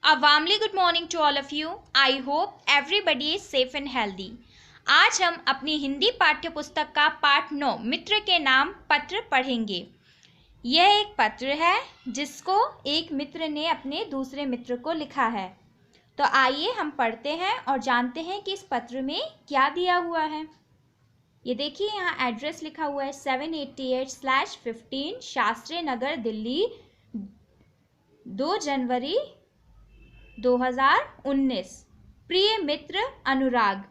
A warmly good morning to all of you. I hope everybody is safe and healthy. आज हम अपनी हिंदी पाठ्य पुस्तक का पाठ 9 मित्र के नाम पत्र पढ़ेंगे। यह एक पत्र है जिसको एक मित्र ने अपने दूसरे मित्र को लिखा है। तो आइए हम पढ़ते हैं और जानते हैं कि इस पत्र में क्या दिया हुआ है। ये देखिए यहाँ एड्रेस लिखा हुआ है 788/15 शास्त्री नगर दिल्ली 2 जनवरी 2019। प्रिय मित्र अनुराग,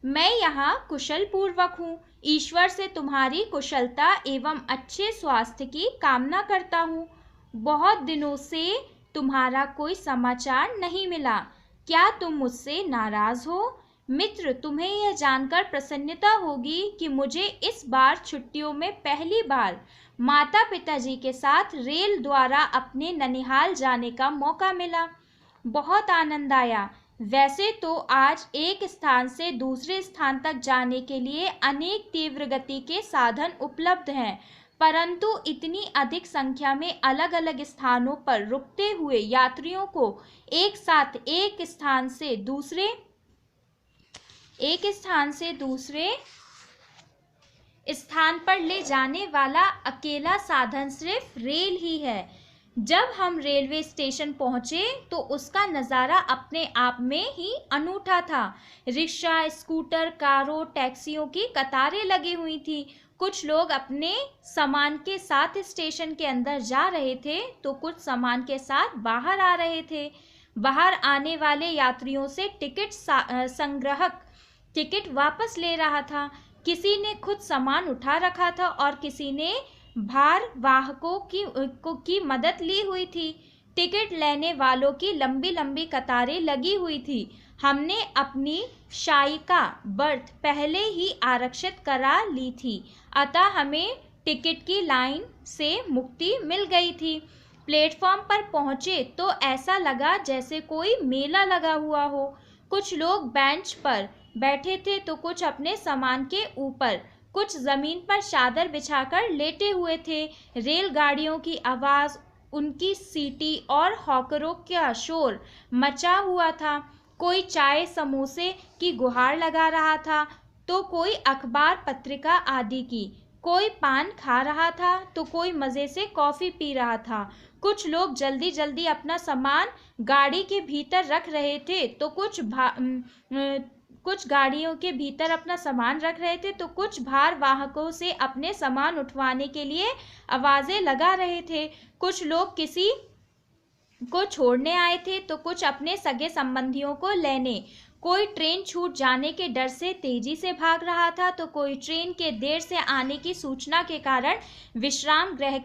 मैं यहाँ कुशल पूर्वक हूँ। ईश्वर से तुम्हारी कुशलता एवं अच्छे स्वास्थ्य की कामना करता हूँ। बहुत दिनों से तुम्हारा कोई समाचार नहीं मिला। क्या तुम मुझसे नाराज हो? मित्र, तुम्हें यह जानकर प्रसन्नता होगी कि मुझे इस बार छुट्टियों में पहली बार माता पिताजी के साथ रेल द्वारा अपने ननिहाल जाने का मौका मिला। बहुत आनंद आया। वैसे तो आज एक स्थान से दूसरे स्थान तक जाने के लिए अनेक तीव्र गति के साधन उपलब्ध हैं, परंतु इतनी अधिक संख्या में अलग अलग स्थानों पर रुकते हुए यात्रियों को एक साथ एक स्थान से दूसरे स्थान पर ले जाने वाला अकेला साधन सिर्फ रेल ही है। जब हम रेलवे स्टेशन पहुंचे तो उसका नज़ारा अपने आप में ही अनूठा था। रिक्शा, स्कूटर, कारों, टैक्सियों की कतारें लगी हुई थी। कुछ लोग अपने सामान के साथ स्टेशन के अंदर जा रहे थे तो कुछ सामान के साथ बाहर आ रहे थे। बाहर आने वाले यात्रियों से टिकट संग्राहक टिकट वापस ले रहा था। किसी ने खुद सामान उठा रखा था और किसी ने भार वाहकों की मदद ली हुई थी। टिकट लेने वालों की लंबी लंबी कतारें लगी हुई थी। हमने अपनी शायिका बर्थ पहले ही आरक्षित करा ली थी, अतः हमें टिकट की लाइन से मुक्ति मिल गई थी। प्लेटफॉर्म पर पहुंचे तो ऐसा लगा जैसे कोई मेला लगा हुआ हो। कुछ लोग बेंच पर बैठे थे तो कुछ अपने सामान के ऊपर, कुछ जमीन पर चादर बिछाकर लेटे हुए थे। रेलगाड़ियों की आवाज़, उनकी सीटी और हॉकरों का शोर मचा हुआ था। कोई चाय समोसे की गुहार लगा रहा था तो कोई अखबार पत्रिका आदि की। कोई पान खा रहा था तो कोई मज़े से कॉफ़ी पी रहा था। कुछ लोग जल्दी जल्दी अपना सामान गाड़ी के भीतर रख रहे थे तो कुछ गाड़ियों के भीतर अपना सामान रख रहे थे तो कुछ भार वाहकों से अपने सामान उठवाने के लिए आवाज़ें लगा रहे थे। कुछ लोग किसी को छोड़ने आए थे तो कुछ अपने सगे संबंधियों को लेने। कोई ट्रेन छूट जाने के डर से तेजी से भाग रहा था तो कोई ट्रेन के देर से आने की सूचना के कारण विश्राम गृह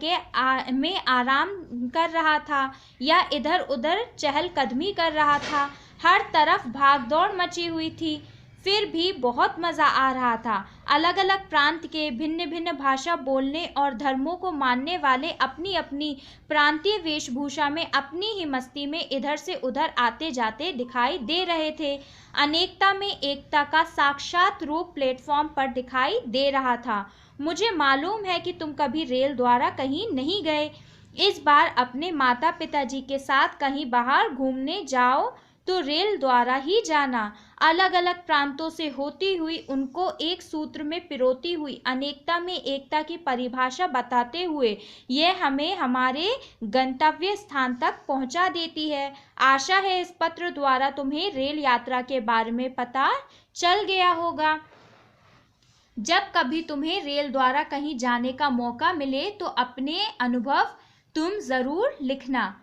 में आराम कर रहा था या इधर उधर चहलकदमी कर रहा था। हर तरफ भागदौड़ मची हुई थी, फिर भी बहुत मज़ा आ रहा था। अलग अलग प्रांत के भिन्न भिन्न भाषा बोलने और धर्मों को मानने वाले अपनी अपनी प्रांतीय वेशभूषा में अपनी ही मस्ती में इधर से उधर आते जाते दिखाई दे रहे थे। अनेकता में एकता का साक्षात रूप प्लेटफॉर्म पर दिखाई दे रहा था। मुझे मालूम है कि तुम कभी रेल द्वारा कहीं नहीं गए। इस बार अपने माता पिताजी के साथ कहीं बाहर घूमने जाओ तो रेल द्वारा ही जाना। अलग अलग प्रांतों से होती हुई उनको एक सूत्र में पिरोती हुई अनेकता में एकता की परिभाषा बताते हुए यह हमें हमारे गंतव्य स्थान तक पहुंचा देती है। आशा है इस पत्र द्वारा तुम्हें रेल यात्रा के बारे में पता चल गया होगा। जब कभी तुम्हें रेल द्वारा कहीं जाने का मौका मिले तो अपने अनुभव तुम ज़रूर लिखना।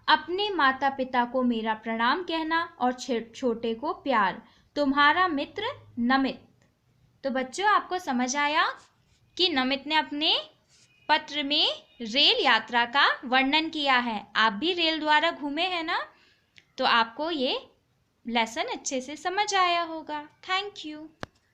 अपने माता पिता को मेरा प्रणाम कहना और छोटे को प्यार। तुम्हारा मित्र नमित। तो बच्चों, आपको समझ आया कि नमित ने अपने पत्र में रेल यात्रा का वर्णन किया है। आप भी रेल द्वारा घूमे हैं ना, तो आपको ये लेसन अच्छे से समझ आया होगा। Thank you.